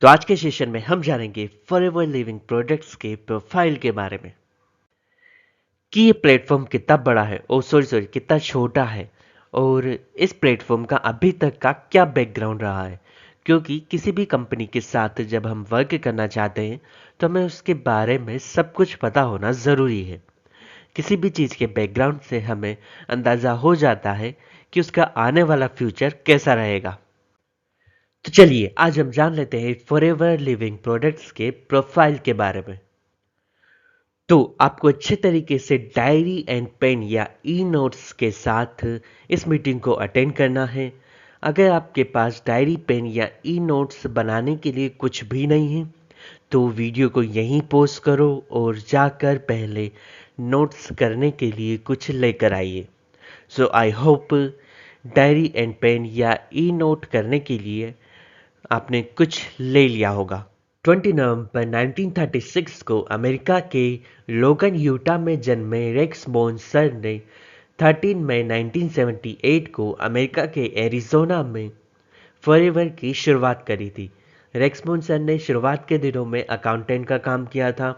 तो आज के सेशन में हम जानेंगे फॉरएवर लिविंग प्रोडक्ट्स के प्रोफाइल के बारे में कि ये प्लेटफॉर्म कितना बड़ा है, ओ सॉरी कितना छोटा है, और इस प्लेटफॉर्म का अभी तक का क्या बैकग्राउंड रहा है। क्योंकि किसी भी कंपनी के साथ जब हम वर्क करना चाहते हैं तो हमें उसके बारे में सब कुछ पता होना ज़रूरी है। किसी भी चीज़ के बैकग्राउंड से हमें अंदाज़ा हो जाता है कि उसका आने वाला फ्यूचर कैसा रहेगा। तो चलिए आज हम जान लेते हैं फॉरएवर लिविंग प्रोडक्ट्स के प्रोफाइल के बारे में। तो आपको अच्छे तरीके से डायरी एंड पेन या ई नोट्स के साथ इस मीटिंग को अटेंड करना है। अगर आपके पास डायरी पेन या ई नोट्स बनाने के लिए कुछ भी नहीं है तो वीडियो को यहीं पॉज करो और जाकर पहले नोट्स करने के लिए कुछ लेकर आइए। So I hope diary and pen या ई नोट करने के लिए आपने कुछ ले लिया होगा। 20 नवंबर 1936 को अमेरिका के लोगन यूटा में जन्मे रेक्स मोनसर ने 13 मई 1978 को अमेरिका के एरिज़ोना में फॉरएवर की शुरुआत करी थी। रेक्स मोनसर ने शुरुआत के दिनों में अकाउंटेंट का काम किया था।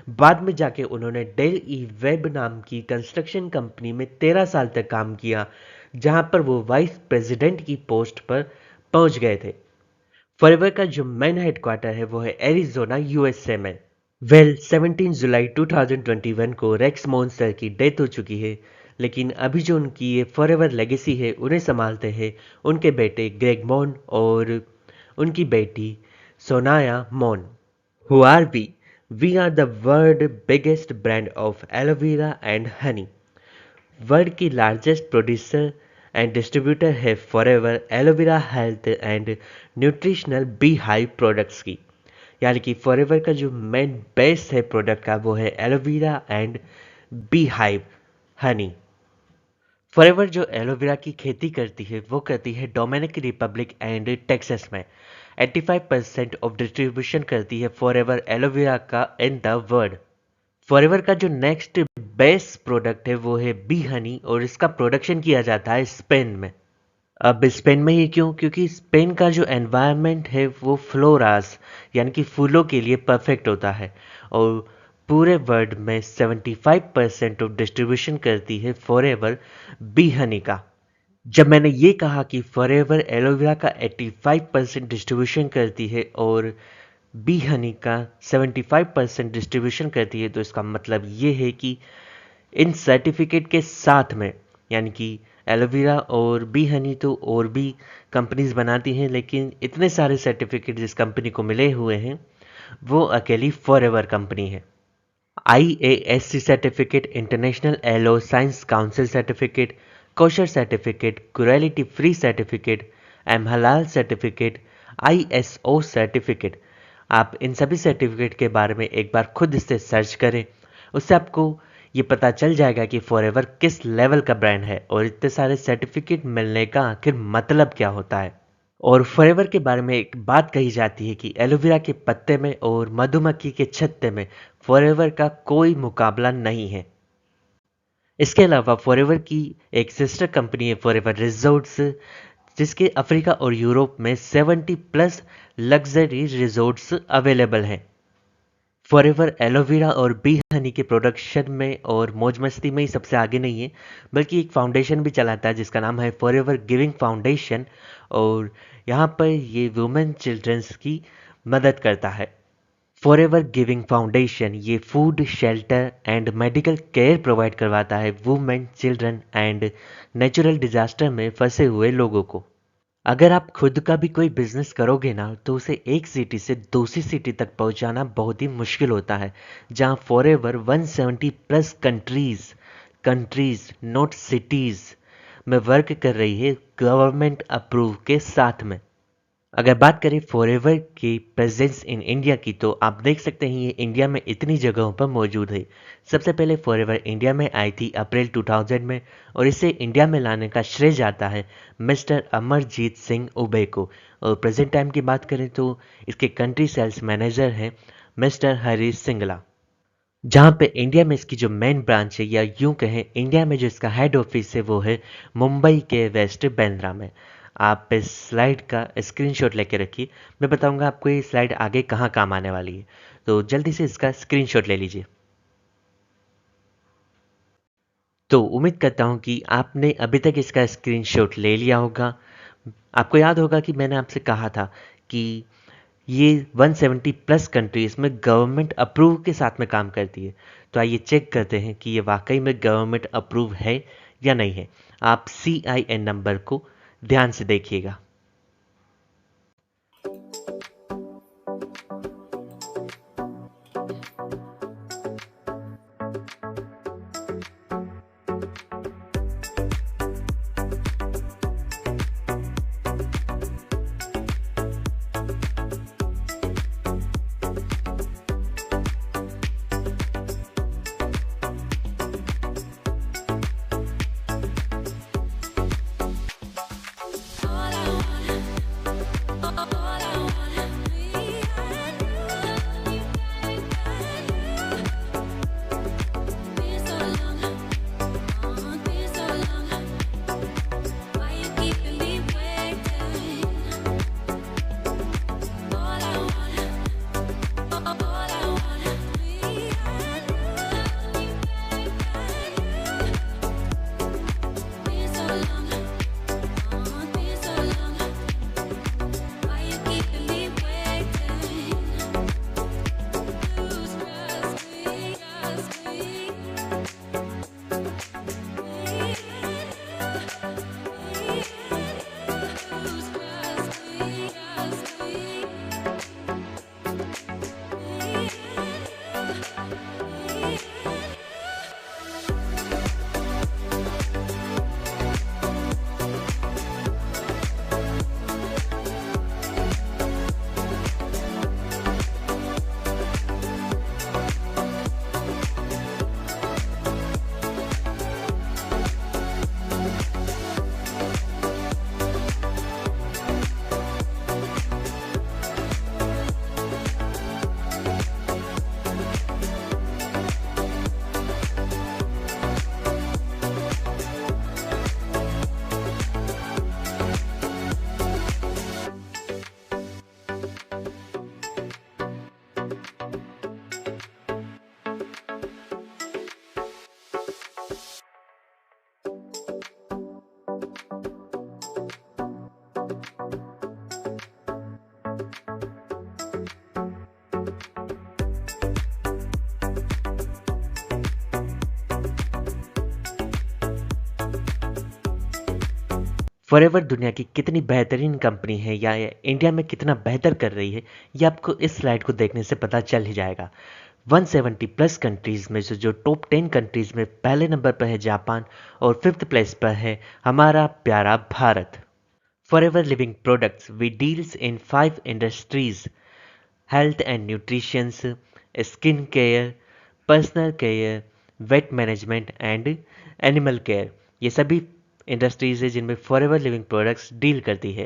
बाद में जाके उन्होंने डेल ई वेब नाम की कंस्ट्रक्शन कंपनी में 13 साल तक काम किया, जहां पर वो वाइस प्रेसिडेंट की पोस्ट पर पहुंच गए थे। फॉरएवर का जो मेन हेडक्वार्टर है वो है एरिज़ोना यूएसए में। 17 जुलाई 2021 को रेक्स मोनसर की डेथ हो चुकी है, लेकिन अभी जो उनकी ये फॉरएवर लेगेसी है उन्हें संभालते हैं उनके बेटे ग्रेग मोन और उनकी बेटी सोनाया मोन। Who are we are the world biggest brand of aloe vera and honey. World की लार्जेस्ट प्रोड्यूसर एंड डिस्ट्रीब्यूटर है Forever aloe vera health and nutritional bee hive products की। यानी कि फॉरएवर का जो मेन बेस है प्रोडक्ट का वो है aloe vera and bee hive Honey. Forever जो एलोवेरा की खेती करती है वो करती है डोमिनिकन रिपब्लिक एंड टेक्सास में। 85% ऑफ डिस्ट्रीब्यूशन करती है फॉरएवर एलोवेरा का इन द वर्ल्ड। फॉरएवर का जो नेक्स्ट बेस्ट प्रोडक्ट है वो है बी हनी और इसका प्रोडक्शन किया जाता है स्पेन में। अब स्पेन में ही क्यों? क्योंकि स्पेन का जो एनवायरनमेंट है वो फ्लोरास यानी कि फूलों के लिए परफेक्ट होता है, और पूरे वर्ल्ड में 75% ऑफ डिस्ट्रीब्यूशन करती है फॉरएवर बी हनी का। जब मैंने ये कहा कि फॉरएवर एलोवेरा का 85% डिस्ट्रीब्यूशन करती है और बी हनी का 75% डिस्ट्रीब्यूशन करती है, तो इसका मतलब ये है कि इन सर्टिफिकेट के साथ में, यानी कि एलोवेरा और बी हनी तो और भी कंपनीज बनाती हैं, लेकिन इतने सारे सर्टिफिकेट जिस कंपनी को मिले हुए हैं वो अकेली फॉरएवर कंपनी है। IASC certificate, international aloe science council certificate, kosher certificate, cruelty free certificate, हलाल सर्टिफिकेट, ISO सर्टिफिकेट। आप इन सभी सर्टिफिकेट के बारे में एक बार खुद इससे सर्च करें, उससे आपको ये पता चल जाएगा कि फॉरएवर किस लेवल का ब्रांड है और इतने सारे सर्टिफिकेट मिलने का आखिर मतलब क्या होता है। और फॉरएवर के बारे में एक बात कही जाती है कि एलोवेरा के पत्ते में और मधुमक्खी के छत्ते में फॉरएवर का कोई मुकाबला नहीं है। इसके अलावा फॉरएवर की एक सिस्टर कंपनी है फॉरएवर रिजॉर्ट्स, जिसके अफ्रीका और यूरोप में 70 प्लस लग्जरी रिजॉर्ट्स अवेलेबल हैं। फॉरएवर एलोवेरा और बी हनी के प्रोडक्शन में और मौज मस्ती में ही सबसे आगे नहीं है, बल्कि एक फाउंडेशन भी चलाता है जिसका नाम है फॉरएवर गिविंग फाउंडेशन, और यहाँ पर ये वुमेन चिल्ड्रंस की मदद करता है। फॉरएवर गिविंग फाउंडेशन ये food, shelter and medical care provide करवाता है women, children and natural disaster में फंसे हुए लोगों को। अगर आप खुद का भी कोई बिजनेस करोगे ना तो उसे एक सिटी से दूसरी सिटी तक पहुंचाना बहुत ही मुश्किल होता है, जहां forever 170 plus countries not cities में वर्क कर रही है गवर्नमेंट अप्रूव के साथ में। अगर बात करें फॉरएवर की प्रेजेंस इन इंडिया की, तो आप देख सकते हैं ये इंडिया में इतनी जगहों पर मौजूद है। सबसे पहले फॉरएवर इंडिया में आई थी अप्रैल 2000 में, और इसे इंडिया में लाने का श्रेय जाता है मिस्टर अमरजीत सिंह उबे को। और प्रेजेंट टाइम की बात करें तो इसके कंट्री सेल्स मैनेजर हैं मिस्टर हरीश सिंगला। जहाँ पे इंडिया में इसकी जो मेन ब्रांच है, या यूं कहें इंडिया में जो इसका हेड ऑफिस है वो है मुंबई के वेस्ट बांद्रा में। आप इस स्लाइड का स्क्रीनशॉट लेके रखिए। मैं बताऊंगा आपको ये स्लाइड आगे कहाँ काम आने वाली है, तो जल्दी से इसका स्क्रीनशॉट ले लीजिए। तो उम्मीद करता हूँ कि आपने अभी तक इसका स्क्रीनशॉट ले लिया होगा। आपको याद होगा कि मैंने आपसे कहा था कि ये 170 प्लस कंट्रीज में गवर्नमेंट अप्रूव के साथ में काम करती है। तो आइए चेक करते हैं कि ये वाकई में गवर्नमेंट अप्रूव है या नहीं है। आप CIN नंबर को ध्यान से देखिएगा। फॉरएवर दुनिया की कितनी बेहतरीन कंपनी है या ये इंडिया में कितना बेहतर कर रही है, ये आपको इस स्लाइड को देखने से पता चल ही जाएगा। 170 प्लस कंट्रीज में से जो टॉप 10 कंट्रीज में पहले नंबर पर है जापान और 5th प्लेस पर है हमारा प्यारा Bharat. Forever living products we deals in 5 industries: health and nutrition, skin care, personal care, weight management and animal care. ये सभी इंडस्ट्रीज है जिनमें फॉरएवर लिविंग प्रोडक्ट्स डील करती है।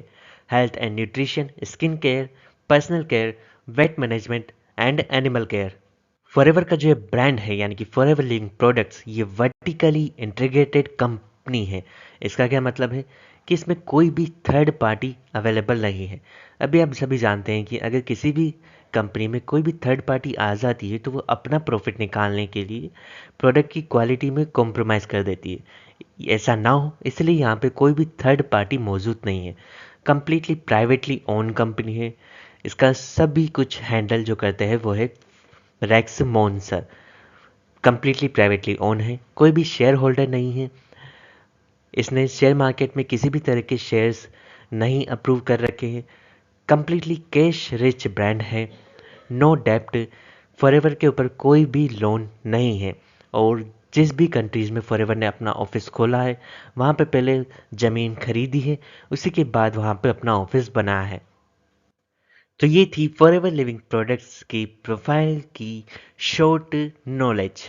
Health and nutrition, skin care, personal care, weight management and animal care. Forever का जो ये brand है यानी कि फॉरएवर लिविंग प्रोडक्ट्स, ये वर्टिकली इंटीग्रेटेड कंपनी है। इसका क्या मतलब है कि इसमें कोई भी थर्ड पार्टी अवेलेबल नहीं है। अभी आप सभी जानते हैं कि अगर किसी भी कंपनी में कोई भी थर्ड पार्टी आ जाती है तो वो अपना प्रॉफिट निकालने के लिए प्रोडक्ट की क्वालिटी में कॉम्प्रोमाइज़ कर देती है। ऐसा ना हो इसलिए यहाँ पे कोई भी थर्ड पार्टी मौजूद नहीं है। कंप्लीटली प्राइवेटली ओन कंपनी है। इसका सभी कुछ हैंडल जो करते हैं वो है रेक्स मोन्सर। कंप्लीटली प्राइवेटली ओन है, कोई भी शेयर होल्डर नहीं है। इसने शेयर मार्केट में किसी भी तरह के शेयर्स नहीं अप्रूव कर रखे हैं। कंप्लीटली कैश रिच ब्रांड है। नो डेप्ट, फॉरएवर के ऊपर कोई भी लोन नहीं है। और जिस भी कंट्रीज़ में फॉरएवर ने अपना ऑफिस खोला है वहाँ पे पहले ज़मीन खरीदी है, उसी के बाद वहाँ पे अपना ऑफिस बनाया है। तो ये थी फॉरएवर लिविंग प्रोडक्ट्स की प्रोफाइल की शॉर्ट नॉलेज।